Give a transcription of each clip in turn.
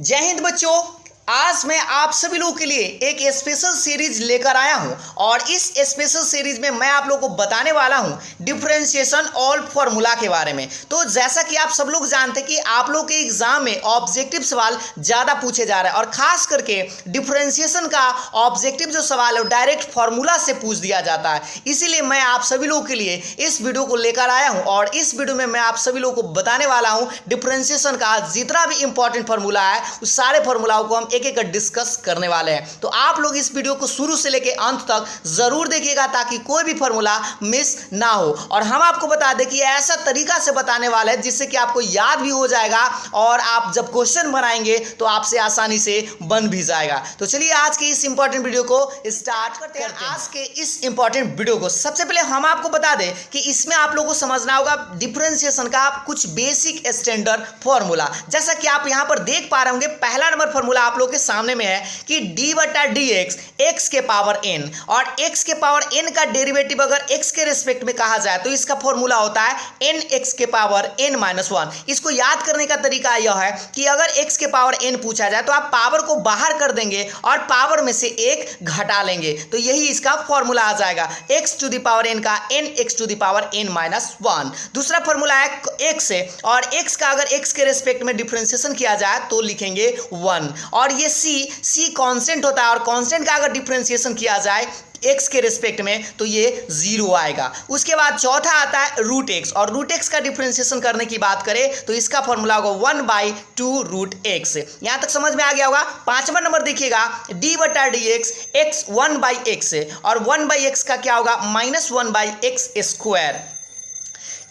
जय हिंद बच्चों। आज मैं आप सभी लोगों के लिए एक स्पेशल सीरीज लेकर आया हूं और इस स्पेशल सीरीज में मैं आप लोगों को बताने वाला हूं डिफरेंशिएशन ऑल फार्मूला के बारे में। तो जैसा कि आप सब लोग जानते हैं कि आप लोग के एग्जाम में ऑब्जेक्टिव सवाल ज़्यादा पूछे जा रहे हैं और खास करके डिफरेंशिएशन का ऑब्जेक्टिव जो सवाल है वो डायरेक्ट फार्मूला से पूछ दिया जाता है। इसीलिए मैं आप सभी लोगों के लिए इस वीडियो को लेकर आया हूँ और इस वीडियो में मैं आप सभी लोगों को बताने वाला हूँ डिफरेंशिएशन का जितना भी इंपॉर्टेंट फार्मूला है उस सारे फार्मूलाओं को हम एक एक डिस्कस करने वाले हैं। तो आप लोग इस वीडियो को शुरू से लेकर अंत तक जरूर देखिएगा ताकि कोई भी फार्मूला मिस ना हो। और हम आपको बता दें कि ऐसा तरीका से बताने वाले हैं जिससे कि आपको याद भी हो जाएगा और आप जब क्वेश्चन बनाएंगे तो आपसे आसानी से बन भी जाएगा। तो चलिए आज के इस इंपॉर्टेंट वीडियो को स्टार्ट करते हैं। आज के इस इंपॉर्टेंट वीडियो को सबसे पहले हम आपको बता दें कि इसमें आप लोगों को समझना होगा डिफरेंशिएशन का कुछ बेसिक स्टैंडर्ड फॉर्मूला। जैसा कि आप यहां पर देख पा रहे होंगे, पहला नंबर फॉर्मूला आप लोग के सामने में है कि d बटा डी एक्स एक्स के पावर n, और x के पावर n का डेरिवेटिव अगर x के रिस्पेक्ट में कहा जाए तो इसका फॉर्मूला होता है n x के पावर n माइनस वन। इसको याद करने का तरीका यह है कि अगर x के पावर n पूछा जाए तो आप पावर को बाहर कर देंगे और पावर में से एक घटा लेंगे, तो यही इसका फॉर्मूला आ जाएगा x to the power n का n x to the power n minus one. दूसरा फॉर्मूला है x से, और x का अगर x के रिस्पेक्ट में डिफरेंशिएशन किया जाए तो लिखेंगे 1, और ये c कांस्टेंट होता है और कांस्टेंट का अगर डिफरेंशिएशन किया जाए x के रिस्पेक्ट में तो ये 0 आएगा। उसके बाद चौथा आता है रूट एक्स, और रूट एक्स का डिफरेंशिएशन करने की बात करें तो इसका फॉर्मूला होगा 1/2 रूट एक्स। यहां तक समझ में आ गया होगा। पांचवा नंबर देखिएगा d बटा डी एक्स एक्स 1/x, और 1/x का क्या होगा -1/x स्क्वायर।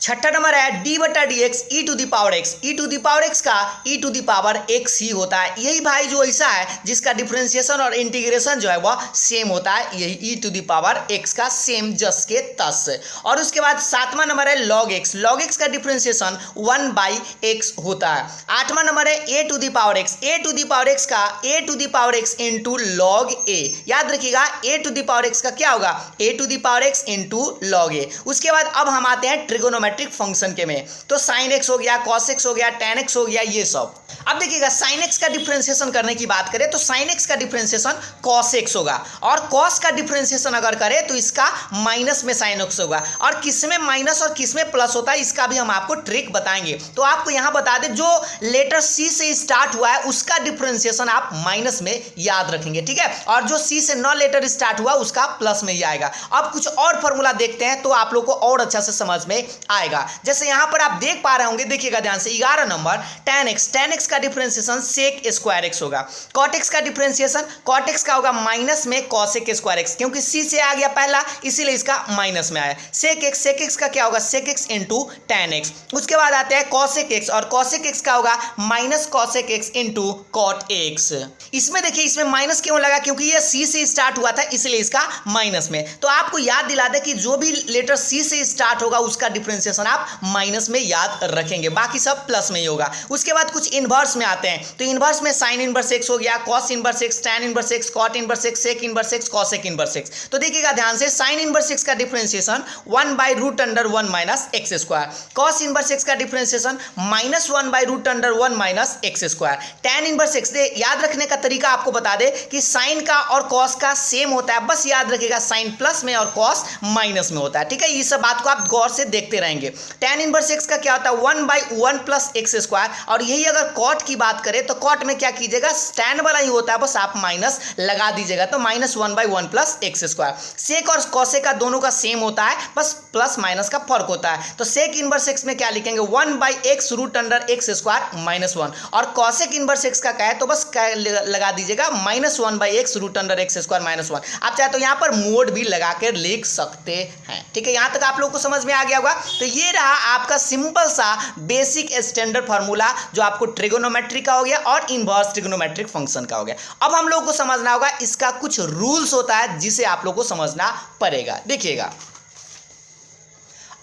छठा नंबर है d बटा d x e to the power x, e to the power x का e to the power x ही होता है। यही भाई जो ऐसा है जिसका डिफरेंशिएशन और इंटीग्रेशन जो है वह सेम होता है, यही e to the power x का सेम जस के तस। और उसके बाद सातवां नंबर है लॉग एक्स, लॉग एक्स का डिफरेंशिएशन 1/x होता है। आठवां नंबर है a to the power x, a to the power x का a to the power x into log a. याद रखिएगा a to the power x का क्या होगा a to the power x into log a. उसके बाद अब हम आते हैं ट्रिगोनोमेट्रिक फंक्शन के में, तो sin x हो गया, cos x हो गया, tan x हो गया, ये सब। अब देखिएगा sin x का डिफरेंशिएशन करने की बात करें तो sin x का डिफरेंशिएशन cos x होगा, और cos का डिफरेंशिएशन अगर करें तो इसका माइनस में sin x होगा, और किस में माइनस और किस में प्लस होता है इसका भी हम आपको ट्रिक बताएंगे। तो आपको यहां बता दें जो लेटर c से स्टार्ट हुआ है उसका डिफरेंशिएशन आप माइनस में याद रखेंगे, ठीक है, और जो c से नॉन लेटर स्टार्ट हुआ उसका प्लस में ही आएगा। अब कुछ और फॉर्मूला देखते हैं तो आप लोग को और अच्छा से समझ में आएगा। जैसे यहां पर आप देख पा रहे होंगे, देखिएगा ध्यान से, 11 नंबर tan x का डिफरेंशिएशन sec स्क्वायर x होगा। cot x का डिफरेंशिएशन cot x का होगा माइनस में cosec स्क्वायर x, क्योंकि c से आ गया पहला इसीलिए इसका माइनस में आया। sec x का क्या होगा sec x into tan x। उसके बाद आते हैं cosec x, और cosec x का होगा minus cosec x into cot x। इसमें देखिए इसमें माइनस क्यों लगा, क्योंकि ये c से स्टार्ट हुआ था इसलिए इसका माइनस में। तो आपको याद दिला दे कि जो भी लेटर c से स्टार्ट होगा उसका डिफरेंशिएशन आप माइनस में याद रखेंगे, बाकी सब प्लस में ही होगा। उसके बाद कुछ इनवर्स में आते हैं, तो इनवर्स में sin इनवर्स x हो गया, cos inverse x, tan inverse x, cot inverse x, sec inverse x, cosec inverse x। तो देखिएगा ध्यान से sin इनवर्स x का differentiation 1/√1 minus x square, cos inverse x का differentiation -1/√1 minus x square, tan inverse x दे याद रखने का तरीका आपको बता दे कि sin का और cos का सेम होता है, बस याद रखिएगा sin प्लस में और cos माइनस में होता है, ठीक है। ये सब बात को आप गौर से देखते रहेंगे। tan इनवर्स x का क्या होता है 1/1 प्लस x स्क्वायर, और यही अगर cot की बात करें तो cot में क्या कीजिएगा tan वाला ही होता है, बस आप माइनस लगा दीजिएगा, तो -1/1 प्लस x स्क्वायर। sec और cosec का दोनों का सेम होता है, बस प्लस माइनस का फर्क होता है, तो sec इनवर्स x में क्या लिखेंगे 1/x√x स्क्वायर माइनस 1, और cosec इनवर्स x का क्या है तो बस लगा दीजिएगा -1/x√x स्क्वायर माइनस 1। आप चाहे तो यहाँ पर मोड भी लगा कर लिख सकते हैं, ठीक है। यहाँ तक आप लोग को समझ में आ गया होगा। तो ये रहा आपका सिंपल सा बेसिक स्टैंडर्ड फार्मूला जो आपको ट्रिगोनोमेट्री का हो गया और इनवर्स ट्रिगोनोमेट्रिक फंक्शन का हो गया। अब हम लोग को समझना होगा इसका कुछ रूल्स होता है जिसे आप लोग को समझना पड़ेगा। देखिएगा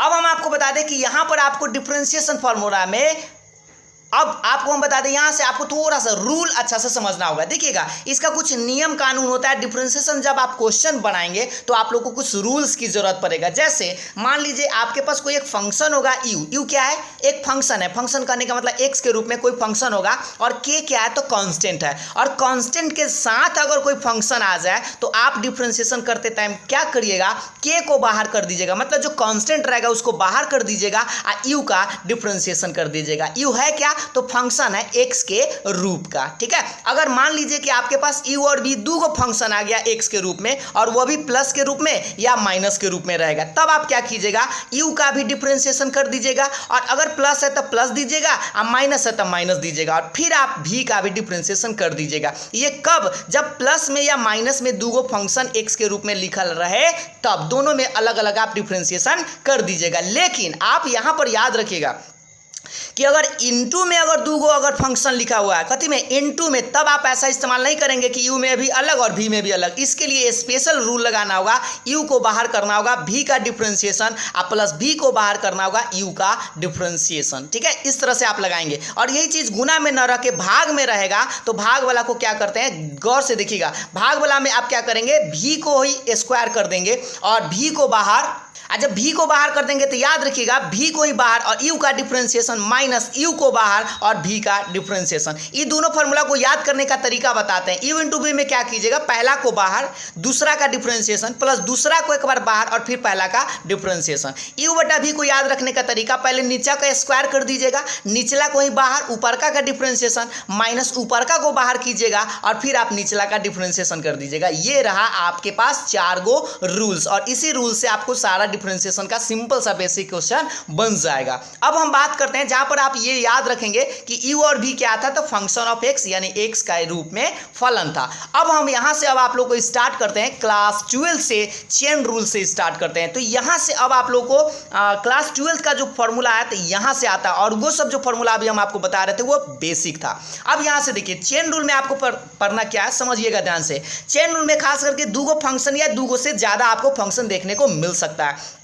अब हम आपको बता दें कि यहां पर आपको डिफरेंशिएशन फार्मूला में अब आपको हम बता दें, यहां से आपको थोड़ा सा रूल अच्छा से समझना होगा। देखिएगा, इसका कुछ नियम कानून होता है। डिफरेंशिएशन जब आप क्वेश्चन बनाएंगे तो आप लोग को कुछ रूल्स की जरूरत पड़ेगा। जैसे मान लीजिए आपके पास कोई एक फंक्शन होगा यू। यू क्या है? एक फंक्शन है। फंक्शन करने का मतलब एक्स के रूप में कोई फंक्शन होगा, और के क्या है? तो कांस्टेंट है। और कांस्टेंट के साथ अगर कोई फंक्शन आ जाए तो आप डिफरेंशिएशन करते टाइम क्या करिएगा? के को बाहर कर दीजिएगा, मतलब जो कांस्टेंट रहेगा उसको बाहर कर दीजिएगा और यू का डिफरेंशिएशन कर दीजिएगा। यू है क्या? तो फंक्शन है एक्स के रूप का। ठीक है, अगर मान लीजिए कि आपके पास यू और बी दो फंक्शन आ गया एक्स के रूप में, और वो भी प्लस के रूप में या माइनस के रूप में रहेगा, तब आप क्या कीजिएगा? यू का भी डिफरेंशिएशन कर दीजिएगा, और अगर प्लस है तो प्लस दीजिएगा और माइनस है तो माइनस दीजिएगा, और फिर आप भी का भी डिफरेंशिएशन कर दीजिएगा। ये कब? जब प्लस में या माइनस में दो फंक्शन एक्स के रूप में लिखल रहे, तब दोनों में अलग अलग आप डिफरेंशिएशन कर दीजिएगा। लेकिन आप यहां पर याद रखिएगा कि अगर इनटू में अगर अगर फंक्शन लिखा हुआ है, कथी में? इनटू में, तब आप ऐसा इस्तेमाल नहीं करेंगे कि यू में भी अलग और भी में भी अलग। इसके लिए स्पेशल रूल लगाना होगा। यू को बाहर करना होगा भी का डिफरेंशिएशन, और प्लस भी को बाहर करना होगा यू का डिफरेंशिएशन। ठीक है, इस तरह से आप लगाएंगे। और यही चीज गुना में न रह के भाग में रहेगा, तो भाग वाला को क्या करते हैं? गौर से देखिएगा, भाग वाला में आप क्या करेंगे? भी को ही स्क्वायर कर देंगे और भी को बाहर, जब भी को बाहर कर देंगे तो याद रखिएगा भी को ही बाहर और यू का डिफरेंशिएशन माइनस यू को बाहर और भी का डिफरेंशिएशन। ये दोनों फॉर्मूला को याद करने का तरीका बताते हैं। यू इंटू बी में क्या कीजिएगा? पहला को बाहर, दूसरा का डिफरेंशिएशन, प्लस दूसरा को एक बार बाहर और फिर पहला का डिफरेंशिएशन। यू बटा भी को याद रखने का तरीका, पहले नीचा का स्क्वायर कर दीजिएगा, निचला को ही बाहर, ऊपर का डिफरेंशिएशन माइनस ऊपर का को बाहर कीजिएगा, और फिर आप निचला का डिफरेंशिएशन कर दीजिएगा। ये रहा आपके पास 4 गो रूल्स, और इसी रूल से आपको सारा डिफरेंशिएशन का सिंपल सा बेसिक क्वेश्चन बन जाएगा। अब हम बात करते हैं जहां पर आप ये याद रखेंगे कि यू और भी क्या था? तो फंक्शन ऑफ एक्स, यानी एक्स का रूप में फलन था। अब हम यहां से अब आप लोग को स्टार्ट करते हैं क्लास 12 से, चेन रूल से स्टार्ट करते हैं। तो यहां से अब आप लोग को क्लास 12 का जो फॉर्मूला है तो यहां से आता है, और वो सब जो फॉर्मूला अभी हम आपको बता रहे थे वो बेसिक था। अब यहां से देखिए, चेन रूल में आपको पढ़ना क्या है, समझिएगा ध्यान से। चेन रूल में खास करके दो फंक्शन या दो से ज्यादा आपको फंक्शन देखने को मिल सकता है।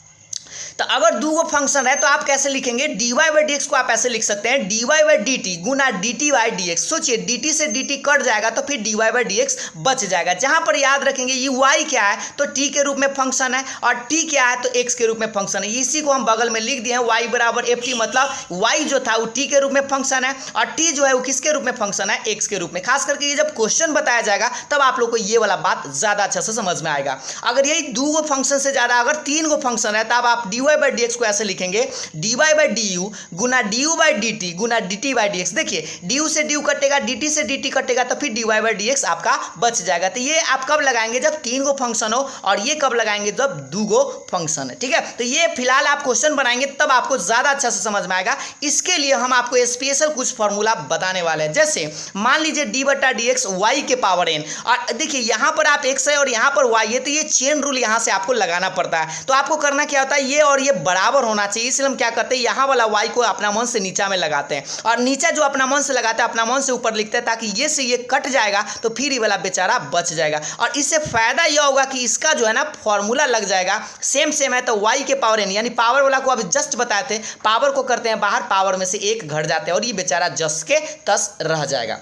तो अगर दो फंक्शन है तो आप कैसे लिखेंगे? dy बाई डी एक्स को आप ऐसे लिख सकते हैं, dy by D T Guna dt by D x. सोचिए, dt से dt कट जाएगा तो फिर dy बाई डी एक्स बच जाएगा। जहां पर याद रखेंगे ये y क्या है? तो t के रूप में फंक्शन है, और t क्या है? तो x के रूप में फंक्शन है। इसी को हम बगल में लिख दिए हैं, y बराबर ft, मतलब y जो था वो t के रूप में फंक्शन है, और t जो है वो किसके रूप में फंक्शन है? x के रूप में। खास करके ये जब क्वेश्चन बताया जाएगा तब आप लोग को ये वाला बात ज्यादा अच्छा से समझ में आएगा। अगर यही दो फंक्शन से ज्यादा अगर 3 गो फंक्शन है तब आप dy बाई डी एक्स को ऐसे लिखेंगे, dy by D you Guna du by D T Guna dt by D x. देखिए, du से du कटेगा, dt से dt कटेगा, तो फिर dy बाई डी एक्स आपका बच जाएगा। तो ये आप कब लगाएंगे? जब 3 गो फंक्शन हो, और ये कब लगाएंगे? जब 2 गो फंक्शन है। ठीक है, तो ये फिलहाल आप क्वेश्चन बनाएंगे तब आपको ज्यादा अच्छा से समझ में आएगा। इसके लिए हम आपको स्पेशल कुछ फॉर्मूला बताने वाले हैं। जैसे मान लीजिए d बटा डी एक्स वाई के पावर n, और देखिए यहां पर आप x है और यहां पर y है, तो ये चेन रूल यहां से आपको लगाना पड़ता है। तो आपको करना क्या होता है? ये और ये बराबर होना चाहिए, इसलिए हम क्या करते हैं? यहाँ वाला y को अपना मन से नीचा में लगाते हैं, और नीचा जो अपना मन से लगाते हैं अपना मन से ऊपर लिखते हैं, ताकि ये से ये कट जाएगा तो फिर ये वाला बेचारा बच जाएगा। और इससे फायदा यह होगा कि इसका जो है ना फॉर्मूला लग जाएगा, सेम है। तो y के पावर n, यानी पावर वाला को अभी जस्ट बताए थे, पावर को करते हैं बाहर, पावर में से एक घट जाते हैं, और ये बेचारा जस के तस रह जाएगा।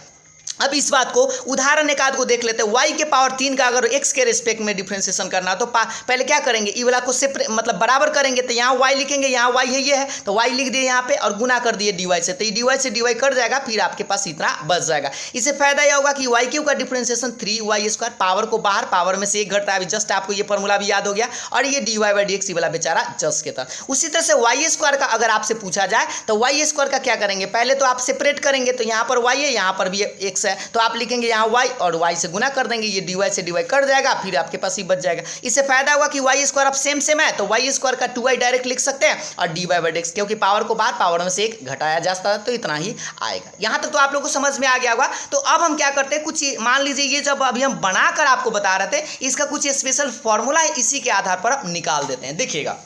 अब इस बात को उदाहरण एक आध को देख लेते हैं। y के पावर 3 का अगर x के रिस्पेक्ट में डिफरेंशिएशन करना तो पहले क्या करेंगे? ई वाला को सेपरेट मतलब बराबर करेंगे, तो यहाँ y लिखेंगे, यहाँ y है, ये है तो y लिख दिए यहाँ पे, और गुना कर दिए dy से, तो dy से dy कट जाएगा, फिर आपके पास इतना बच जाएगा। इससे फायदा यह होगा कि y क्यू का डिफरेंशिएशन 3y स्क्वायर, पावर को बाहर, पावर में से एक घटता है। अभी जस्ट आपको ये फॉर्मूला भी याद हो गया, और ये dy बाई डी एक्स वाला बेचारा जस के था। उसी तरह से y स्क्वायर का अगर आपसे पूछा जाए तो y स्क्वायर का क्या करेंगे? पहले तो आप सेपरेट करेंगे, तो यहाँ पर y है, यहाँ पर भी x है, तो आप लिखेंगे यहाँ y और y से गुना कर देंगे, ये dy से dy कट जाएगा, फिर आपके पास ही बच जाएगा। इससे फायदा होगा कि y स्क्वायर अब सेम है, तो y स्क्वायर का 2y डायरेक्ट लिख सकते हैं, और dy बाई डी एक्स, क्योंकि पावर को बाहर, पावर में से एक घटाया जाता है, तो इतना ही आएगा। यहाँ तक तो आप लोगों को समझ में आ गया होगा। तो अब हम क्या करते हैं, कुछ मान लीजिए ये जब अभी हम बनाकर आपको बता रहे थे, इसका कुछ स्पेशल फॉर्मूला है, इसी के आधार पर आप निकाल देते हैं। देखिएगा,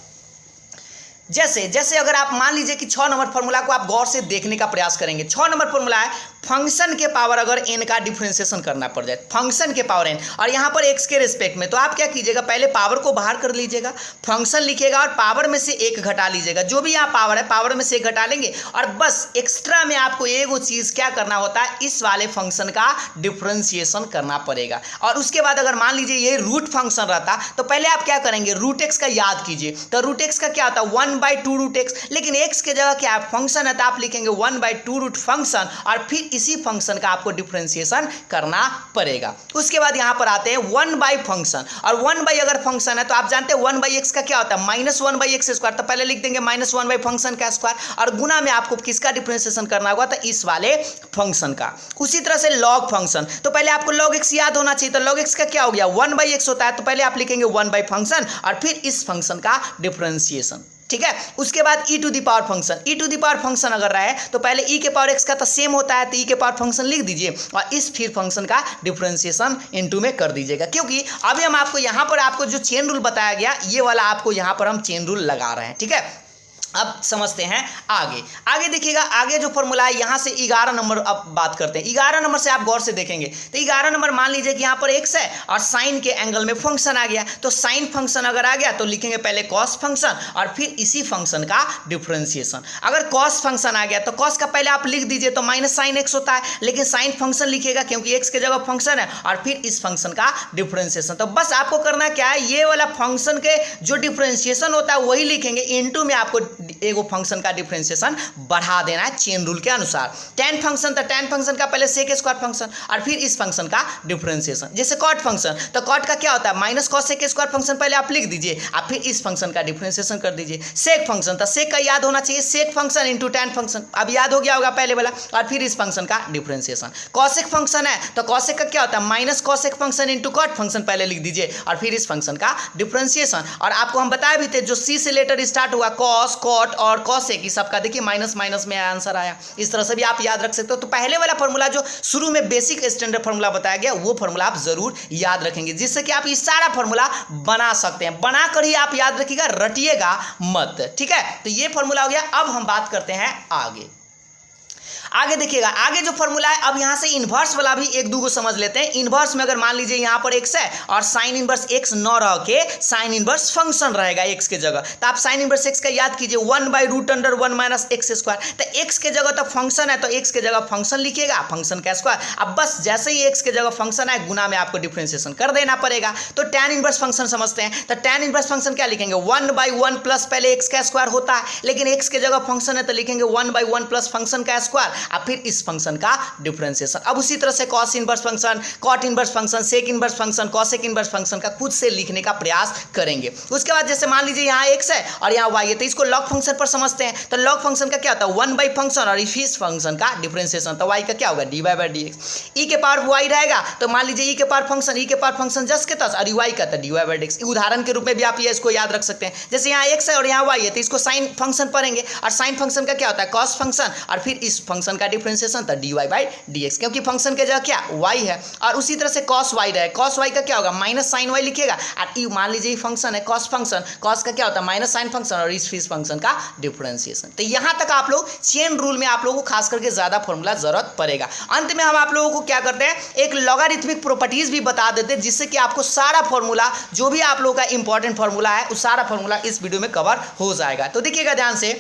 जैसे अगर आप मान लीजिए कि 6 नंबर फॉर्मूला को आप गौर से देखने का प्रयास करेंगे। 6 नंबर फॉर्मूला है फंक्शन के पावर अगर n का डिफरेंशिएशन करना पड़ जाए, फंक्शन के पावर n, और यहाँ पर x के रिस्पेक्ट में, तो आप क्या कीजिएगा, पहले पावर को बाहर कर लीजिएगा, फंक्शन लिखिएगा और पावर में से 1 घटा लीजिएगा, जो भी यहाँ पावर है पावर में से 1 घटा लेंगे, और बस एक्स्ट्रा में आपको एगो चीज क्या करना होता है, इस वाले फंक्शन का डिफरेंशिएशन करना पड़ेगा। और उसके बाद अगर मान लीजिए ये रूट फंक्शन रहता तो पहले आप क्या करेंगे, रूट एक्स का याद कीजिए, तो रूट एक्स का क्या होता है 1/2 रूट एक्स, लेकिन एक्स के जगह क्या फंक्शन है तो आप लिखेंगे 1/2 रूट फंक्शन, और फिर इसी फंक्शन का आपको डिफरेंशिएशन करना पड़ेगा। उसके बाद यहां पर आते हैं 1 फंक्शन, और 1 अगर फंक्शन है तो आप जानते हैं 1/x का क्या होता है -1/x², तो पहले लिख देंगे -1 फंक्शन का स्क्वायर, और गुना में आपको किसका डिफरेंशिएशन करना होगा, तो इस वाले फंक्शन का। उसी तरह से लॉग फंक्शन, तो पहले आपको log x याद होना चाहिए, तो log x का क्या हो गया 1/x होता है, तो पहले आप लिखेंगे 1 फंक्शन और फिर इस फंक्शन का डिफरेंशिएशन, ठीक है। उसके बाद e to the power function, e to the power function अगर रहा है तो पहले e के पावर x का तो सेम होता है, तो e के पावर फंक्शन लिख दीजिए और इस फिर फंक्शन का डिफरेंशिएशन इनटू में कर दीजिएगा, क्योंकि अभी हम आपको यहाँ पर आपको जो चेन रूल बताया गया ये वाला आपको यहाँ पर हम चेन रूल लगा रहे हैं, ठीक है। अब समझते हैं आगे। आगे देखिएगा, आगे जो फॉर्मूला है यहाँ से 11 नंबर अब बात करते हैं। 11 नंबर से आप गौर से देखेंगे तो 11 नंबर मान लीजिए कि यहाँ पर x है और साइन के एंगल में फंक्शन आ गया, तो साइन फंक्शन अगर आ गया तो लिखेंगे पहले कॉस फंक्शन और फिर इसी फंक्शन का डिफरेंशिएशन। अगर कॉस फंक्शन आ गया तो कॉस का पहले आप लिख दीजिए तो माइनस साइन एक्स होता है, लेकिन साइन फंक्शन लिखिएगा क्योंकि x के जगह फंक्शन है, और फिर इस फंक्शन का डिफरेंशिएशन। तो बस आपको करना क्या है, ये वाला फंक्शन के जो डिफरेंशिएशन होता है वही लिखेंगे, इनटू में आपको एगो फंक्शन का डिफरेंशिएशन बढ़ा देना है चेन रूल के अनुसार। tan फंक्शन तो tan फंक्शन का पहले sec स्क्वायर फंक्शन और फिर इस फंक्शन का डिफरेंशिएशन। जैसे cot फंक्शन, तो cot का क्या होता है minus cos sec square function पहले आप लिख दीजिए और फिर इस फंक्शन का डिफरेंशिएशन कर दीजिए। sec फंक्शन, तो sec का याद होना चाहिए, sec function into tan function, अब याद हो गया होगा पहले वाला, और फिर इस फंक्शन का डिफरेंशिएशन। cosec फंक्शन है तो cosec का क्या होता है minus cosec function into cot function पहले लिख दीजिए और फिर इस फंक्शन का डिफरेंशिएशन। और आपको हम बताए भी थे जो c से लेटर स्टार्ट हुआ cos, cot और cosec, कि सबका देखिए माइनस माइनस में आंसर आया। इस तरह से भी आप याद रख सकते हो। तो पहले वाला फॉर्मूला जो शुरू में बेसिक स्टैंडर्ड फॉर्मूला बताया गया वो फॉर्मूला आप जरूर याद रखेंगे, जिससे कि आप ये सारा फॉर्मूला बना सकते हैं। बनाकर ही आप याद रखिएगा, रटिएगा मत, ठीक है। तो ये फॉर्मूला हो गया। अब हम बात करते हैं आगे। आगे देखिएगा, आगे जो फॉर्मूला है, अब यहाँ से इन्वर्स वाला भी एक दो को समझ लेते हैं। इन्वर्स में अगर मान लीजिए यहाँ पर x है और साइन इनवर्स x न रह के साइन इनवर्स फंक्शन रहेगा x के जगह, तो आप साइन इनवर्स x का याद कीजिए 1/√1 - x स्क्वायर। तो x के जगह तो फंक्शन है तो x के जगह फंक्शन लिखिएगा, फंक्शन का स्क्वायर। अब बस जैसे ही x के जगह फंक्शन है गुना में आपको डिफरेंशिएशन कर देना पड़ेगा। तो tan इनवर्स फंक्शन समझते हैं, तो tan इनवर्स फंक्शन क्या लिखेंगे 1/1 प्लस पहले x का स्क्वायर होता है, लेकिन x के जगह फंक्शन है तो लिखेंगे 1/1 प्लस फंक्शन का स्क्वायर और फिर इस फंक्शन का डिफरेंशिएशन। अब उसी तरह से cos inverse function, cot inverse function, sec inverse function, cosec inverse function का खुद से लिखने का प्रयास करेंगे। उसके बाद जैसे मान लीजिए यहाँ x है और यहाँ y है, तो इसको log फंक्शन पर समझते हैं। तो log फंक्शन का क्या होता है 1 फंक्शन और इस फंक्शन का डिफरेंशिएशन, तो y का क्या होगा dy/dx। e के पावर y रहेगा तो मान लीजिए e के पावर फंक्शन जस के तस और y का तो dy/dx। उदाहरण के रूप में भी आप ये इसको याद रख सकते हैं। जैसे यहाँ x है और यहाँ y है तो इसको साइन फंक्शन पढ़ेंगे और साइन फंक्शन का क्या होता है cos फंक्शन और फिर इस फंक्शन का डिफरेंशिएशन तो dy/dx, क्योंकि फंक्शन के जगह क्या y है। और उसी तरह से cos y रहे, cos y का क्या होगा माइनस साइन y लिखिएगा और ई मान लीजिए फंक्शन है cos फंक्शन, cos का क्या होता है माइनस साइन फंक्शन और इस फंक्शन का डिफरेंशिएशन। तो यहाँ तक आप लोग चेन रूल में आप लोगों को खास करके ज्यादा फॉर्मूला जरूरत पड़ेगा। अंत में हम आप लोगों को क्या करते हैं एक लॉगरिथमिक प्रॉपर्टीज भी बता देते हैं, जिससे कि आपको सारा फॉर्मूला जो भी आप लोगों का इंपॉर्टेंट फॉर्मूला है उस सारा फॉर्मूला इस वीडियो में कवर हो जाएगा। तो देखिएगा ध्यान से,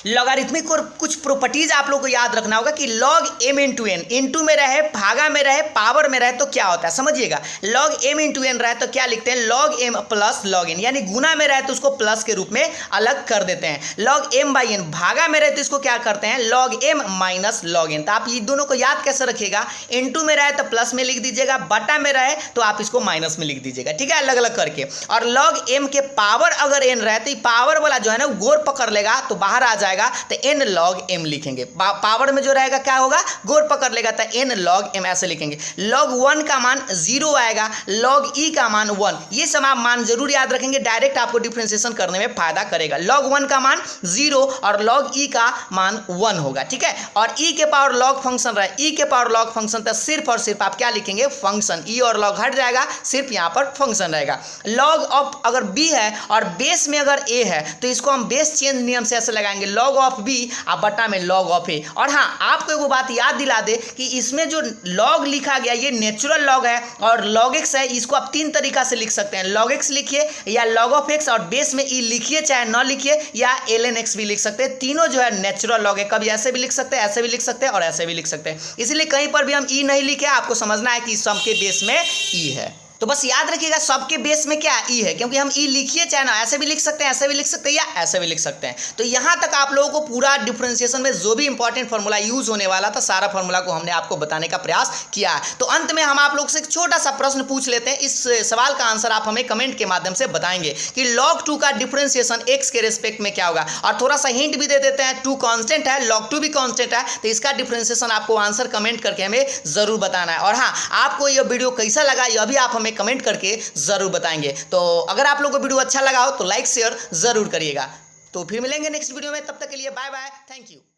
लॉगरिथमिक और कुछ प्रॉपर्टीज आप लोगों को याद रखना होगा कि log m into n into में रहे, भागा में रहे, पावर में रहे तो क्या होता है समझिएगा। log m इंटू n रहे तो क्या लिखते हैं log m plus log n, यानी गुना में रहे तो उसको प्लस के रूप में अलग कर देते हैं। log m बाई n भागा में रहे तो इसको क्या करते हैं log m minus log n। तो आप ये दोनों को याद कैसे रखिएगा, इंटू में रहे तो प्लस में लिख दीजिएगा, बटा में रहे तो आप इसको माइनस में लिख दीजिएगा, ठीक है, अलग अलग करके। और log m के पावर अगर n रहे तो पावर वाला जो है ना गोर पकड़ लेगा तो बाहर आ जाएगा, तो n log m लिखेंगे। पावर में जो रहेगा क्या होगा गोर पकड़ लेगा तो n log m ऐसे लिखेंगे। log 1 का मान 0 आएगा, log e का मान 1, ये सब आप मान जरूर याद रखेंगे, डायरेक्ट आपको डिफरेंशिएशन करने में फायदा करेगा। log 1 का मान 0 और log e का मान 1 होगा, ठीक है। और e के पावर log फंक्शन रहे, e के पावर log फंक्शन तो सिर्फ और सिर्फ आप क्या लिखेंगे फंक्शन, e और log हट जाएगा, सिर्फ यहाँ पर फंक्शन रहेगा। log ऑफ अगर b है और बेस में अगर a है तो इसको हम बेस चेंज नियम से ऐसे लगाएंगे लॉग ऑफ बी और बटा में लॉग ऑफ ए। और हाँ, आपको एगो बात याद दिला दे कि इसमें जो लॉग लिखा गया ये नेचुरल लॉग है और लॉग एक्स है, इसको आप तीन तरीका से लिख सकते हैं। लॉग एक्स लिखिए या लॉग ऑफ एक्स और बेस में ई लिखिए, चाहे न लिखिए, या ln x भी लिख सकते हैं। तीनों जो है नेचुरल लॉग है, कभी ऐसे भी लिख सकते हैं, ऐसे भी लिख सकते हैं और ऐसे भी लिख सकते हैं। इसलिए कहीं पर भी हम ई नहीं लिखे, आपको समझना है कि सम के बेस में ई है। तो बस याद रखिएगा सबके बेस में क्या ई है, क्योंकि हम ई लिखिए चाहे ना ऐसे भी लिख सकते हैं, ऐसे भी लिख सकते हैं या ऐसे भी लिख सकते हैं। तो यहाँ तक आप लोगों को पूरा डिफरेंशिएशन में जो भी इंपॉर्टेंट फार्मूला यूज होने वाला था सारा फार्मूला को हमने आपको बताने का प्रयास किया है। तो अंत में हम आप लोग से एक छोटा सा प्रश्न पूछ लेते हैं, इस सवाल का आंसर आप हमें कमेंट के माध्यम से बताएंगे कि log 2 का डिफरेंशिएशन x के रेस्पेक्ट में क्या होगा। और थोड़ा सा हिंट भी दे देते हैं, 2 कांस्टेंट है, log 2 भी कांस्टेंट है, तो इसका डिफरेंशिएशन आपको आंसर कमेंट करके हमें जरूर बताना है। और हाँ, आपको यह वीडियो कैसा लगा यह भी आप हमें कमेंट करके जरूर बताएंगे। तो अगर आप लोगों को वीडियो अच्छा लगा हो तो लाइक शेयर जरूर करिएगा। तो फिर मिलेंगे नेक्स्ट वीडियो में, तब तक के लिए बाय बाय, थैंक यू।